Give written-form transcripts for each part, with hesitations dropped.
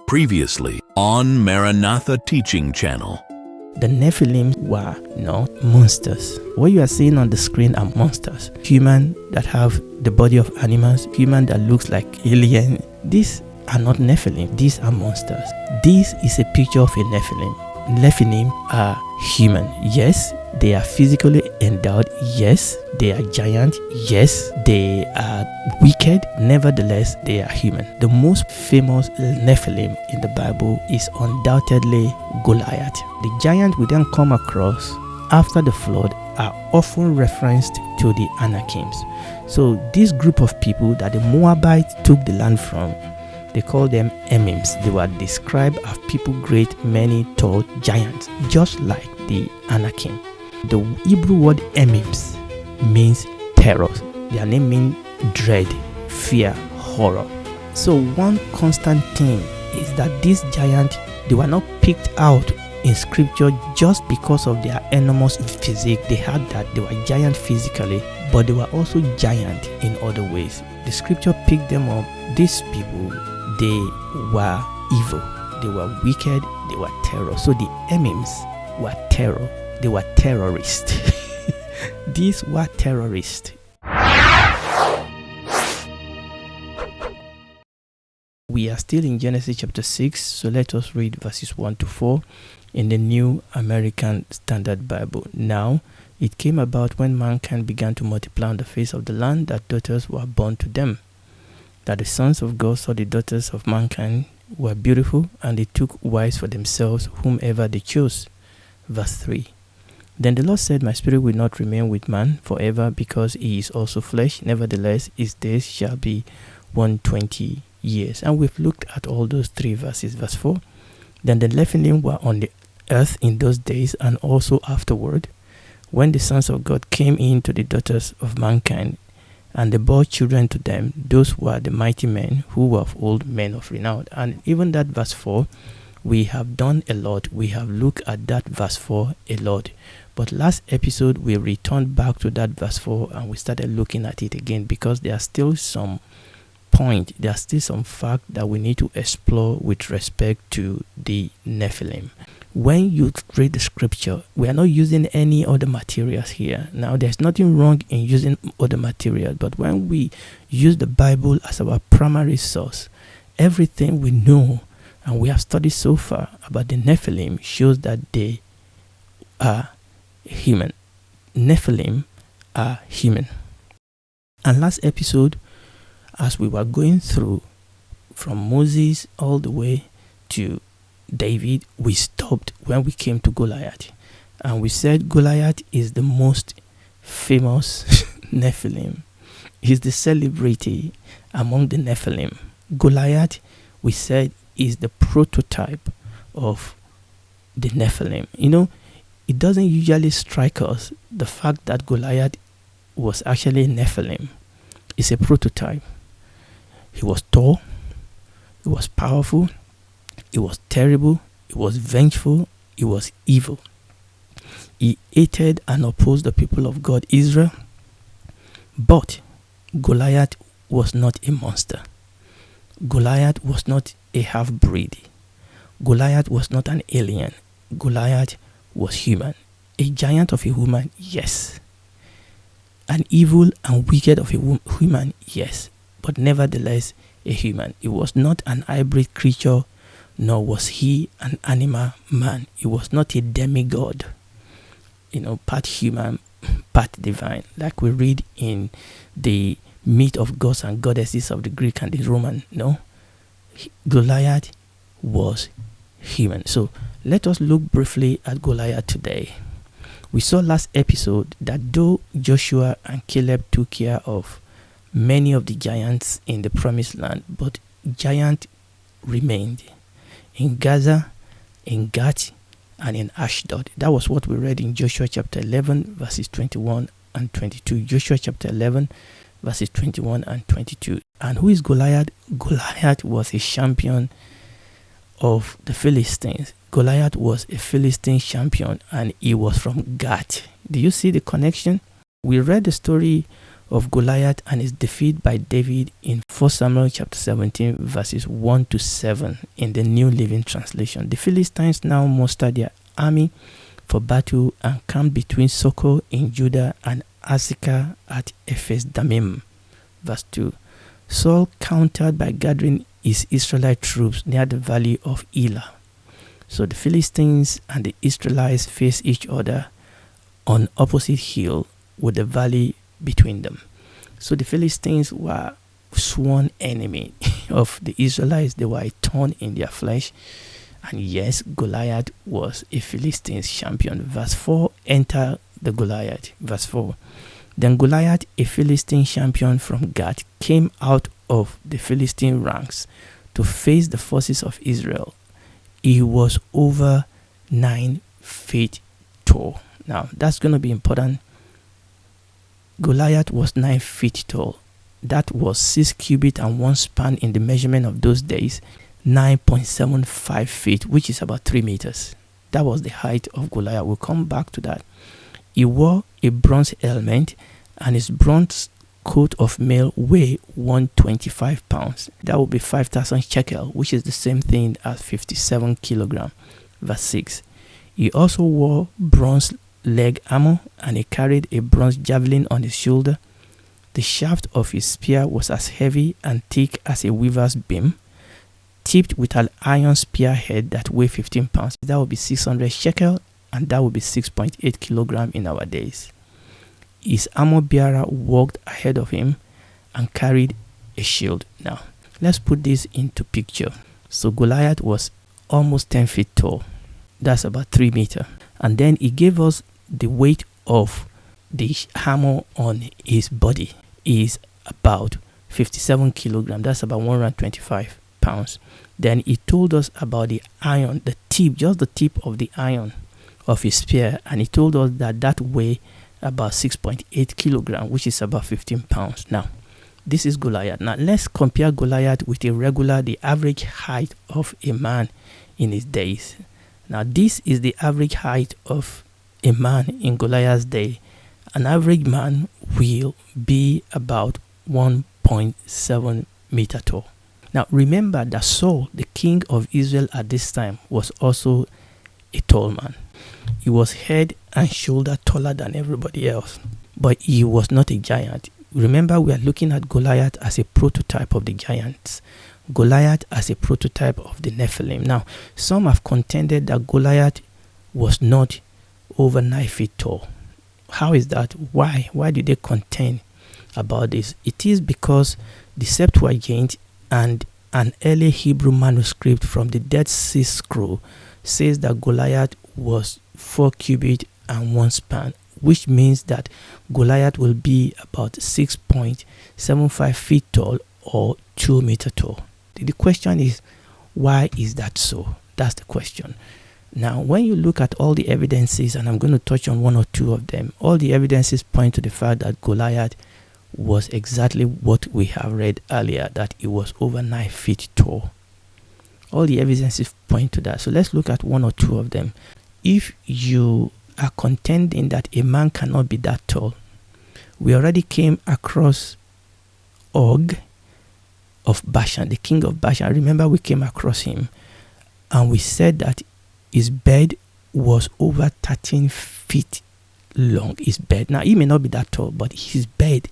Previously on Maranatha Teaching Channel. The Nephilim were not monsters. What you are seeing on the screen are monsters. Human that have the body of animals, human that looks like alien. These are not Nephilim. These are monsters. This is a picture of a Nephilim. Nephilim are human. Yes, they are physically endowed. Yes, they are giant. Yes, they are wicked. Nevertheless, they are human. The most famous Nephilim in the Bible is undoubtedly Goliath. The giant we then come across after the flood are often referenced to the Anakims. So this group of people that the Moabites took the land from, they call them Emims. They were described as people great, many, tall, giants, just like the Anakim. The Hebrew word Emims means terror. Their name means dread, fear, horror. So one constant thing is that these giants, they were not picked out in scripture just because of their enormous physique. They had that. They were giant physically, but they were also giant in other ways. The scripture picked them up. These people, they were evil. They were wicked. They were terror. So the Emims were terror. They were terrorists. These were terrorists. We are still in Genesis chapter 6, so let us read verses 1 to 4 in the New American Standard Bible. Now, it came about when mankind began to multiply on the face of the land that daughters were born to them, that the sons of God saw the daughters of mankind were beautiful, and they took wives for themselves whomever they chose. Verse 3. Then the Lord said, My spirit will not remain with man forever, because he is also flesh. Nevertheless, his days shall be 120 years. And we've looked at all those three verses. Verse 4. Then the Nephilim were on the earth in those days, and also afterward, when the sons of God came in to the daughters of mankind, and they bore children to them. Those were the mighty men who were of old, men of renown. And even that verse 4, we have done a lot. We have looked at that verse 4 a lot. But last episode, we returned back to that verse 4 and we started looking at it again, because there are still some point, there are still some fact that we need to explore with respect to the Nephilim. When you read the scripture, we are not using any other materials here. Now, there's nothing wrong in using other materials, but when we use the Bible as our primary source, everything we know and we have studied so far about the Nephilim shows that they are human. Nephilim are human. And last episode, as we were going through from Moses all the way to David, we stopped when we came to Goliath. And we said Goliath is the most famous Nephilim. He's the celebrity among the Nephilim. Goliath, we said, is the prototype of the Nephilim. You know, it doesn't usually strike us the fact that Goliath was actually a Nephilim. It's a prototype. He was tall, he was powerful, he was terrible, he was vengeful, he was evil. He hated and opposed the people of God, Israel. But Goliath was not a monster. Goliath was not a half-breed. Goliath was not an alien. Goliath was human. A giant of a woman, yes. An evil and wicked of a human, yes. But nevertheless, a human. He was not an hybrid creature, nor was he an animal man. He was not a demigod, part human, part divine, like we read in the myth of gods and goddesses of the Greek and the Roman. No, Goliath was human. So let us look briefly at Goliath today. We saw last episode that though Joshua and Caleb took care of many of the giants in the promised land, but giant remained in Gaza, in Gath, and in Ashdod. That was what we read in Joshua chapter 11 verses 21 and 22. Joshua chapter 11 verses 21 and 22. And who is Goliath? Goliath was a champion of the Philistines. Goliath was a Philistine champion, and he was from Gath. Do you see the connection? We read the story of Goliath and his defeat by David in 1 Samuel chapter 17 verses 1 to 7 in the New Living Translation. The Philistines now mustered their army for battle and camped between Soko in Judah and Azekah at Ephes Damim. Verse 2. Saul countered by gathering his Israelite troops near the valley of Elah. So the Philistines and the Israelites faced each other on opposite hill with the valley between them. So the Philistines were sworn enemy of the Israelites. They were a thorn in their flesh. And yes, Goliath was a Philistines champion. Verse 4, enter the Goliath. Verse 4. Then Goliath, a Philistine champion from Gath, came out of the Philistine ranks to face the forces of Israel. He was over 9 feet tall. Now, that's going to be important. Goliath was 9 feet tall. That was 6 cubits and 1 span in the measurement of those days. 9.75 feet, which is about 3 meters. That was the height of Goliath. We'll come back to that. He wore a bronze helmet, and his bronze coat of mail weighed 125 pounds. That would be 5,000 shekel, which is the same thing as 57 kilograms. Verse 6. He also wore bronze leg armor, and he carried a bronze javelin on his shoulder. The shaft of his spear was as heavy and thick as a weaver's beam, tipped with an iron spearhead that weighed 15 pounds. That would be 600 shekel, and that would be 6.8 kilograms in our days. His armor bearer walked ahead of him and carried a shield. Now, let's put this into picture. So Goliath was almost 10 feet tall. That's about 3 meters. And then he gave us the weight of the armor on his body is about 57 kilograms. That's about 125 pounds. Then he told us about the iron, the tip, just the tip of the iron of his spear, and he told us that that weighed about 6.8 kilograms, which is about 15 pounds. Now, this is Goliath. Now, let's compare Goliath with the average height of a man in his days. Now, this is the average height of a man in Goliath's day. An average man will be about 1.7 meter tall. Now, remember that Saul, the king of Israel at this time, was also a tall man. He was head and shoulder taller than everybody else, but he was not a giant. Remember, we are looking at Goliath as a prototype of the giants. Goliath as a prototype of the Nephilim. Now, some have contended that Goliath was not over 9 feet tall. How is that? Why? Why did they contend about this? It is because the Septuagint and an early Hebrew manuscript from the Dead Sea Scroll says that Goliath was 4 cubits and 1 span, which means that Goliath will be about 6.75 feet tall or 2 meters tall. The question is, why is that so? That's the question. Now, when you look at all the evidences, and I'm going to touch on 1 or 2 of them, all the evidences point to the fact that Goliath was exactly what we have read earlier, that he was over 9 feet tall. All the evidences point to that. So let's look at 1 or 2 of them. If you are contending that a man cannot be that tall, we already came across Og of Bashan, the king of Bashan. Remember, we came across him and we said that his bed was over 13 feet long. His bed, now he may not be that tall, but his bed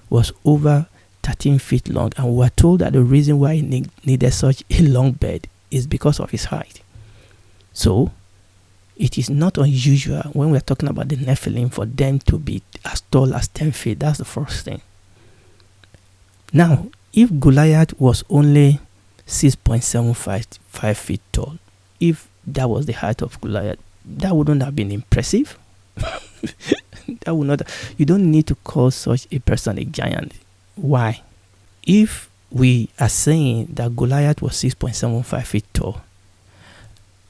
was over 13 feet long, and we were told that the reason why he needed such a long bed is because of his height. So it is not unusual when we're talking about the Nephilim for them to be as tall as 10 feet. That's the first thing. Now, if Goliath was only 6.75 feet tall, if that was the height of Goliath, that wouldn't have been impressive. That would not. You don't need to call such a person a giant. Why? If we are saying that Goliath was 6.75 feet tall,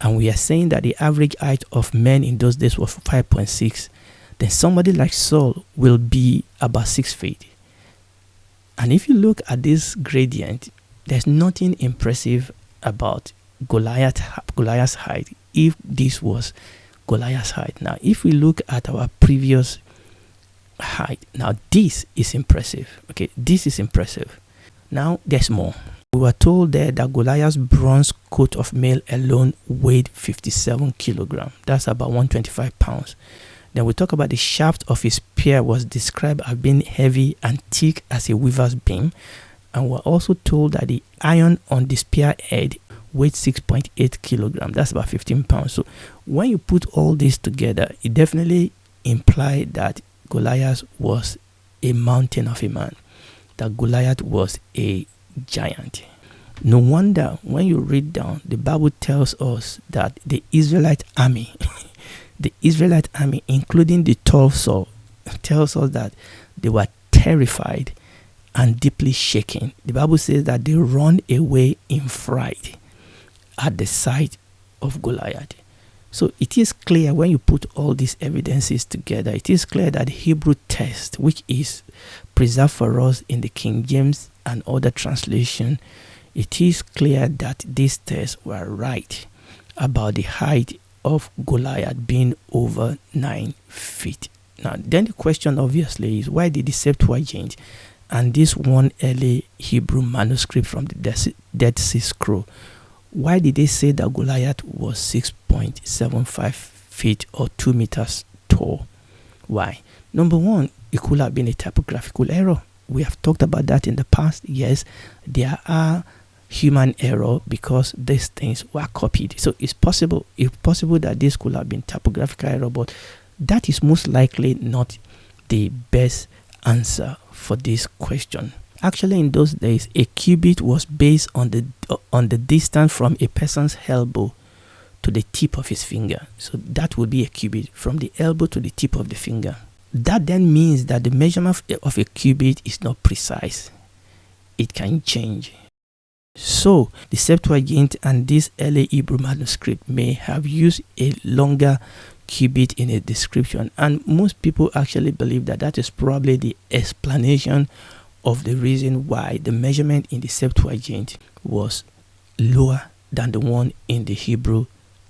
and we are saying that the average height of men in those days was 5.6, then somebody like Saul will be about 6 feet. And if you look at this gradient, there's nothing impressive about Goliath's height if this was Goliath's height. Now, if we look at our previous height. Now this is impressive. Okay, this is impressive. Now there's more. We were told there that Goliath's bronze coat of mail alone weighed 57 kilograms. That's about 125 pounds. Then we talk about the shaft of his spear was described as being heavy and thick as a weaver's beam. And we're also told that the iron on the spear head weighed 6.8 kilograms. That's about 15 pounds. So when you put all this together, it definitely implied that Goliath was a mountain of a man, that Goliath was a giant. No wonder when you read down, the Bible tells us that the Israelite army, including the 12 Saul, tells us that they were terrified and deeply shaken. The Bible says that they run away in fright at the sight of Goliath. So it is clear when you put all these evidences together, it is clear that the Hebrew text, which is preserved for us in the King James and other translation, it is clear that these texts were right about the height of Goliath being over 9 feet. Now, then the question obviously is, why did the Septuagint and this one early Hebrew manuscript from the Dead Sea Scroll, why did they say that Goliath was 6.75 feet or 2 meters tall? Why? Number one, it could have been a typographical error. We have talked about that in the past. Yes, there are human error because these things were copied. So it's possible that this could have been typographical error, but that is most likely not the best answer for this question. Actually, in those days, a cubit was based on the distance from a person's elbow to the tip of his finger. So that would be a cubit, from the elbow to the tip of the finger. That then means that the measurement of a cubit is not precise. It can change. So the Septuagint and this early Hebrew manuscript may have used a longer cubit in a description, and most people actually believe that that is probably the explanation of the reason why the measurement in the Septuagint was lower than the one in the Hebrew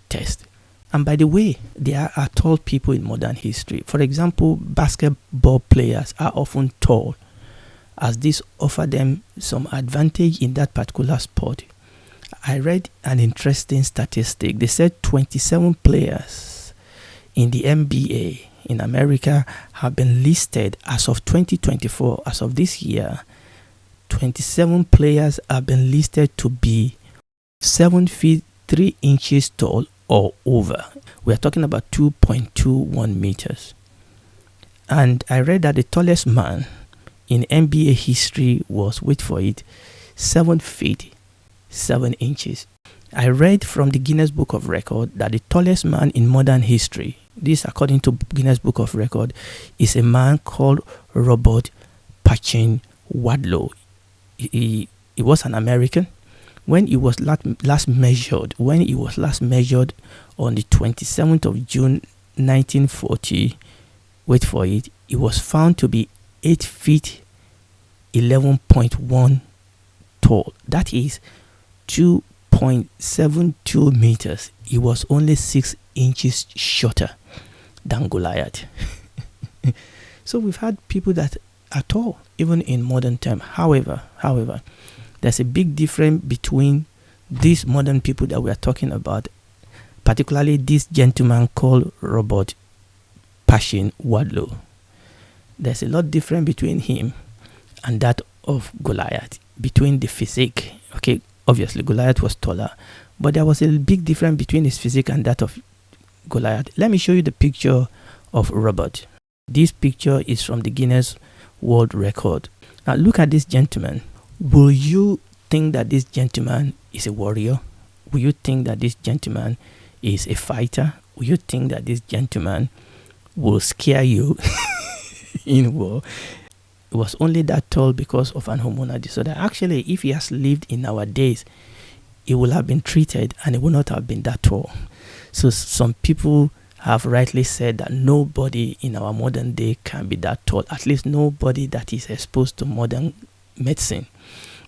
text. And by the way, there are tall people in modern history. For example, basketball players are often tall, as this offer them some advantage in that particular sport. I read an interesting statistic. They said 27 players in the NBA in America have been listed as of 2024, as of this year. 27 players have been listed to be 7 feet 3 inches tall or over. We are talking about 2.21 meters. And I read that the tallest man in NBA history was, wait for it, 7 feet 7 inches. I read from the Guinness Book of Record that the tallest man in modern history, this according to Guinness Book of Record, is a man called Robert Pachin Wadlow. He was an American. When he was last measured on the 27th of June 1940, wait for it, he was found to be 8 feet 11.1 tall. That is 2.72 meters. He was only 6 inches shorter than Goliath. So we've had people that are tall, even in modern time. However, there's a big difference between these modern people that we are talking about, particularly this gentleman called Robert Pachin Wadlow. There's a lot different between him and that of Goliath, between the physique. Okay, obviously Goliath was taller, but there was a big difference between his physique and that of Goliath. Let me show you the picture of Robert. This picture is from the Guinness World Record. Now look at this gentleman. Will you think that this gentleman is a warrior? Will you think that this gentleman is a fighter? Will you think that this gentleman will scare you in war? It was only that tall because of an hormonal disorder. Actually, if he has lived in our days, he would have been treated and he would not have been that tall. So some people have rightly said that nobody in our modern day can be that tall, at least nobody that is exposed to modern medicine.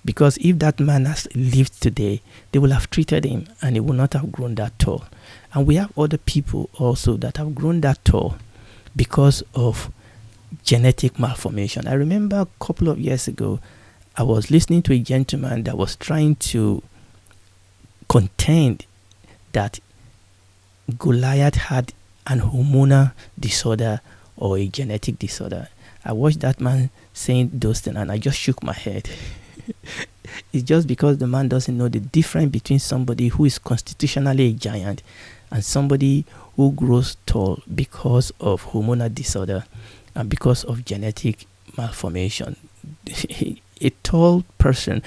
Because if that man has lived today, they will have treated him and he will not have grown that tall. And we have other people also that have grown that tall because of genetic malformation. I remember a couple of years ago, I was listening to a gentleman that was trying to contend that Goliath had an hormonal disorder or a genetic disorder. I watched that man saying those things and I just shook my head. It's just because the man doesn't know the difference between somebody who is constitutionally a giant and somebody who grows tall because of hormonal disorder and because of genetic malformation. A tall person,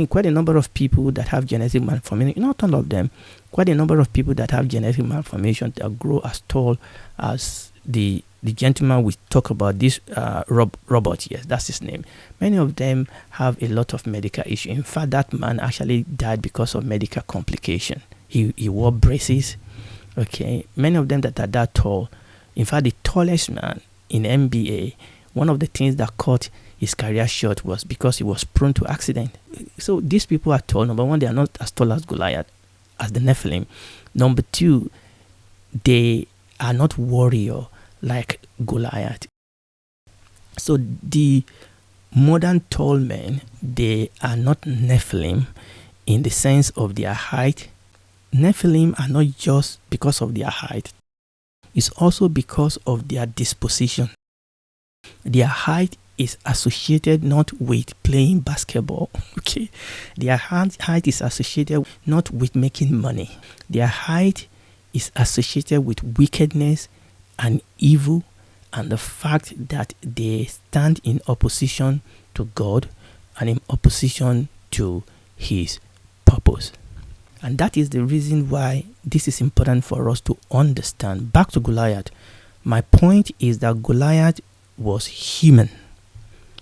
quite a number of people that have genetic malformation, not all of them, quite a number of people that have genetic malformation that grow as tall as the gentleman we talk about, this Robert, yes, that's his name. Many of them have a lot of medical issues. In fact, that man actually died because of medical complication. He wore braces. Okay, many of them that are that tall. In fact, the tallest man in NBA, one of the things that caught his career short was because he was prone to accident. So these people are tall. Number one, they are not as tall as Goliath, as the Nephilim. Number two, they are not warrior like Goliath. So the modern tall men, they are not Nephilim in the sense of their height. Nephilim are not just because of their height. It's also because of their disposition. Their height is associated not with playing basketball, okay? Their height is associated not with making money. Their height is associated with wickedness and evil and the fact that they stand in opposition to God and in opposition to His purpose. And that is the reason why this is important for us to understand. Back to Goliath. My point is that Goliath was human.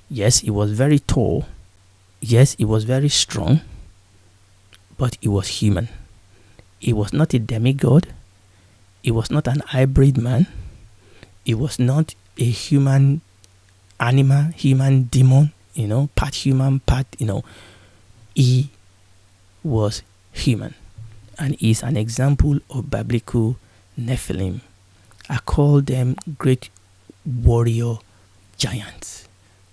Yes, he was very tall. Yes, he was very strong. But he was human. He was not a demigod. He was not an hybrid man. He was not a human animal, human demon, part human, part, He was human. And is an example of biblical Nephilim. I call them great warrior giants.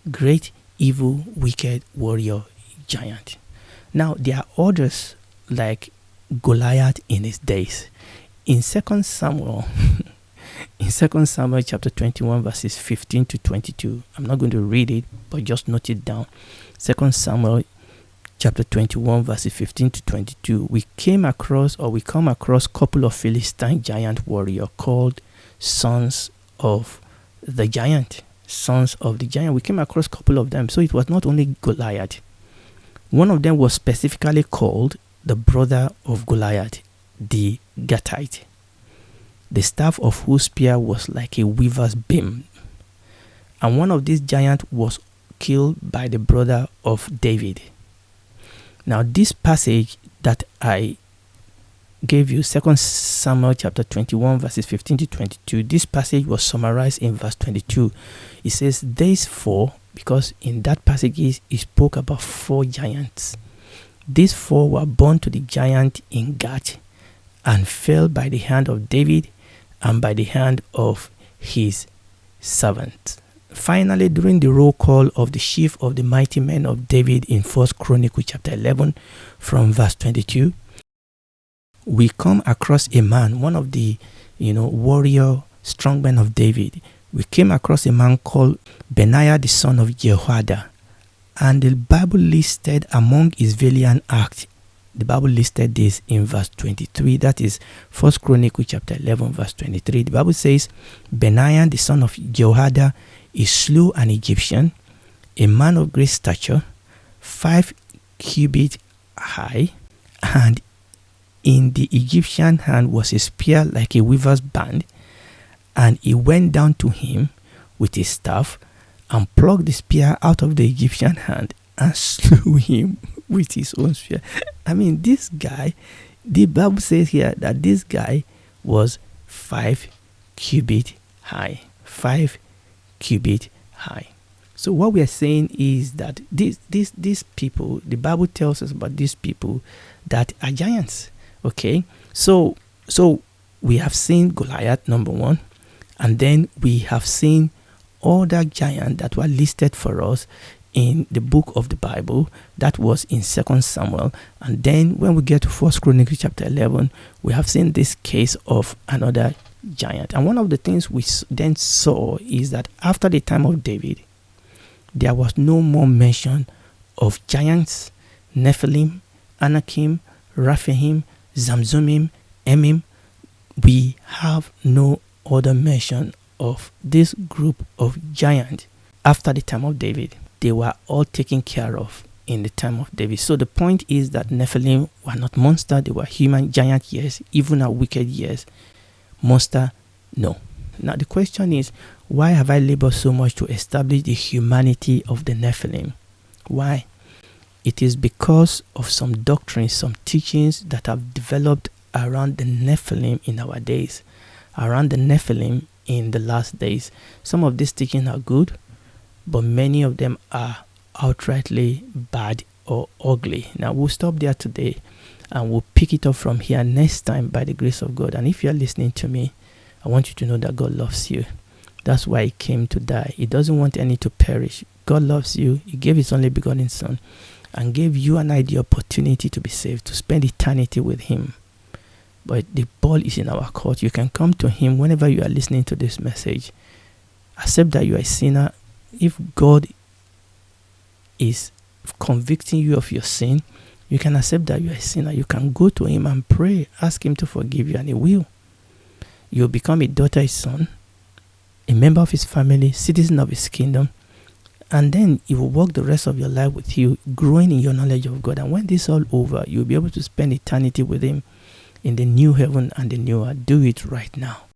Great, evil, wicked warrior giant. Now, there are others like Goliath in his days. In 2 Samuel, in 2 Samuel chapter 21, verses 15 to 22, I'm not going to read it, but just note it down. 2 Samuel chapter 21, verses 15 to 22, we come across a couple of Philistine giant warrior called sons of the giant. Sons of the giant. We came across a couple of them. So it was not only Goliath. One of them was specifically called the brother of Goliath, the Gathite, the staff of whose spear was like a weaver's beam. And one of these giants was killed by the brother of David. Now this passage that I gave you, 2 Samuel chapter 21, verses 15 to 22, this passage was summarized in verse 22. It says, these four, because in that passage he spoke about 4 giants. These 4 were born to the giant in Gath and fell by the hand of David and by the hand of his servant. Finally, during the roll call of the chief of the mighty men of David in 1 Chronicles chapter 11 from verse 22, we come across a man, one of the warrior strongmen of David. We came across a man called Benaiah the son of Jehoiada. And the Bible listed among his valiant acts, the Bible listed this in verse 23. That is 1 Chronicles chapter 11 verse 23. The Bible says, Benaiah the son of Jehoiada, he slew an Egyptian, a man of great stature, 5 cubits high, and in the Egyptian hand was a spear like a weaver's band, and he went down to him with his staff and plucked the spear out of the Egyptian hand and slew him with his own spear. This guy, the Bible says here that this guy was 5 cubits high. 5 cubits high. So what we are saying is that these people, the Bible tells us about these people that are giants. Okay, so we have seen Goliath, number one, and then we have seen other giants that were listed for us in the book of the Bible. That was in 2 Samuel. And then when we get to 1 Chronicles chapter 11, we have seen this case of another giant. And one of the things we then saw is that after the time of David, there was no more mention of giants, Nephilim, Anakim, Raphaim, Zamzumim, Emim. We have no other mention of this group of giants after the time of David. They were all taken care of in the time of David. So the point is that Nephilim were not monsters. They were human giant, yes. Even a wicked, yes. Monster, no. Now the question is, why have I labored so much to establish the humanity of the Nephilim? Why? It is because of some doctrines, some teachings that have developed around the Nephilim in our days, around the Nephilim in the last days. Some of these teachings are good, but many of them are outrightly bad or ugly. Now we'll stop there today and we'll pick it up from here next time by the grace of God. And if you're listening to me, I want you to know that God loves you. That's why He came to die. He doesn't want any to perish. God loves you. He gave His only begotten Son and gave you and I the opportunity to be saved, to spend eternity with Him. But the ball is in our court. You can come to Him whenever you are listening to this message. Accept that you are a sinner. If God is convicting you of your sin, you can accept that you are a sinner. You can go to Him and pray. Ask Him to forgive you, and He will. You'll become a daughter, a son, a member of His family, citizen of His kingdom. And then He will walk the rest of your life with you, growing in your knowledge of God. And when this is all over, you'll be able to spend eternity with Him in the new heaven and the new earth. Do it right now.